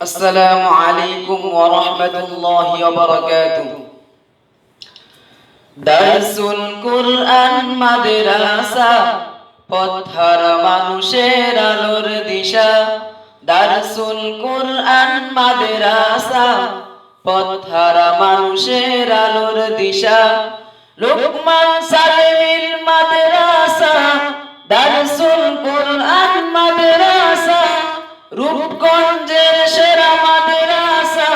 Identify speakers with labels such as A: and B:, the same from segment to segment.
A: আসসালামু আলাইকুম ওয়া রাহমাতুল্লাহি ওয়া বারাকাতুহু। দারসুল কুরআন মাদ্রাসা, পথহারা মানুষের আলোর দিশা। দারসুল কুরআন মাদ্রাসা, পথহারা মানুষের আলোর দিশা। লোকমান সালেমীর মাদ্রাসা, দারসুল কুরআন মাদ্রাসা। রূপগঞ্জের সেরা মাদ্রাসা,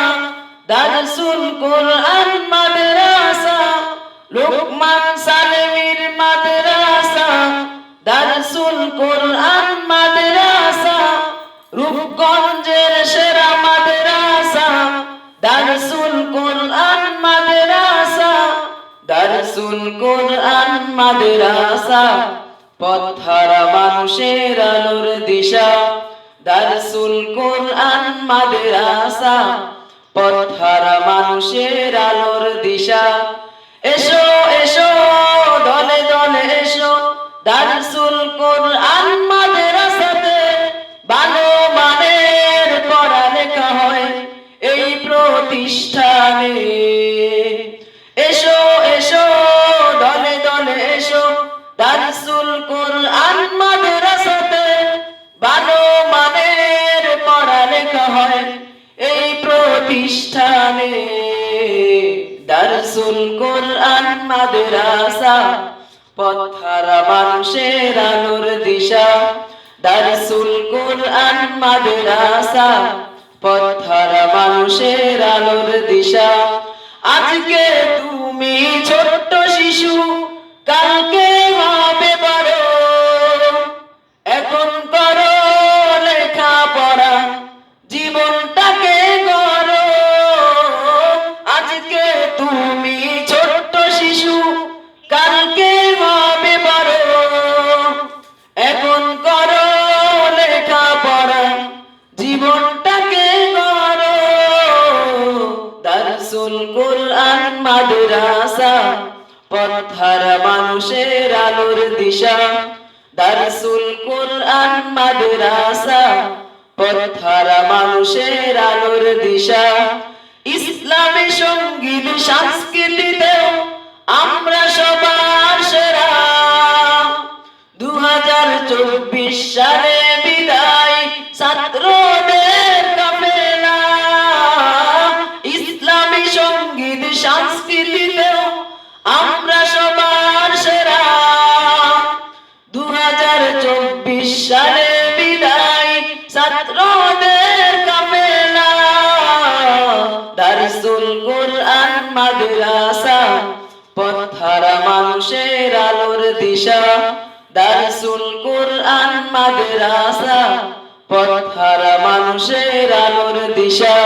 A: দারসুল কুরআন মাদ্রাসা। লোকমান সালেমীর মাদ্রাসা, দারসুল কুরআন মাদ্রাসা। রূপগঞ্জের সেরা মাদ্রাসা, দারসুল কুরআন মাদ্রাসা। দারসুল কুরআন মাদ্রাসা, পথহারা মানুষের আলোর দিশা। দারসুল কুরআন মাদ্রাসা, পথহারা মানুষের আলোর দিশা। এসো এসো দলে দলে এসো, দারসুল কুরআন মাদ্রাসাতে ভালো মানের পড়ালেখা হয় এই প্রতিষ্ঠানে। এসো এসো দলে দলে এসো, দারসুল কুরআন মাদ্রাসাতে ভালো মানের পড়ালেখা হয় এই প্রতিষ্ঠানে। দারসুল কুরআন মাদ্রাসা, পথহারা মানুষের আলোর দিশা। দারসুল কুরআন মাদ্রাসা, পথহারা মানুষের আলোর দিশা। আজকে তুমি ছোট্ট শিশু, কালকে হবে বড়। এখন করো লেখাপড়া, জীবনটাকে গড়ো। আজকে তুমি ছোট্ট শিশু, কালকে হবে বড়। এখন করো লেখাপড়া, জীবনটাকে গড়ো। দারসুল কুরআন মাদ্রাসা, পথহারা মানুষের আলোর দিশা। দারসুল কুরআন মাদ্রাসা, পথহারা মানুষের আলোর দিশা। ইসলামী সঙ্গীত সংস্কৃতিতেও আমরা সবার সেরা। 2024 সালে বিদায় ছাত্রদের কাফেলা। ইসলামী সঙ্গীত সংস্কৃতিতেও আমরা সবার সেরা। 2024 সালে বিদায় ছাত্রদের কাফেলা। দারসুল কুরআন মাদ্রাসা, পথহারা মানুষের আলোর দিশা। দারসুল কুরআন মাদ্রাসা, পথহারা মানুষের আলোর দিশা।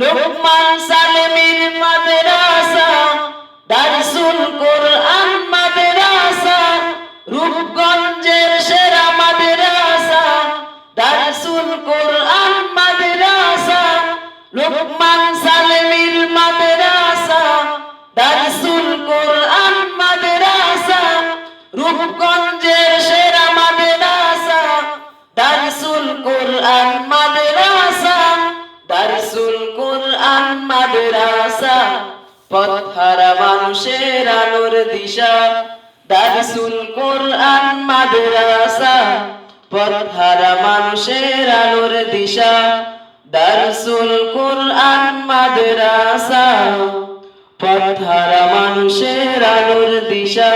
A: লোকমান সালেমীর মাদ্রাসা, দারসুল কুরআন মাদ্রাসা। রূপগঞ্জের সেরা মাদ্রাসা, দারসুল কুরআন মাদ্রাসা। লোকমান সালেমীর মাদ্রাসা, দারসুল কুরআন মাদ্রাসা। রূপগঞ্জের সেরা মাদ্রাসা, দারসুল কুরআন মাদ্রাসা। দারসুল কুরআন মাদ্রাসা, পথহারা মানুষের আলোর দিশা। দারসুল কুরআন মাদ্রাসা, পথহারা মানুষের আলোর দিশা। দারসুল কুরআন মাদ্রাসা, পথহারা মানুষের আলোর দিশা।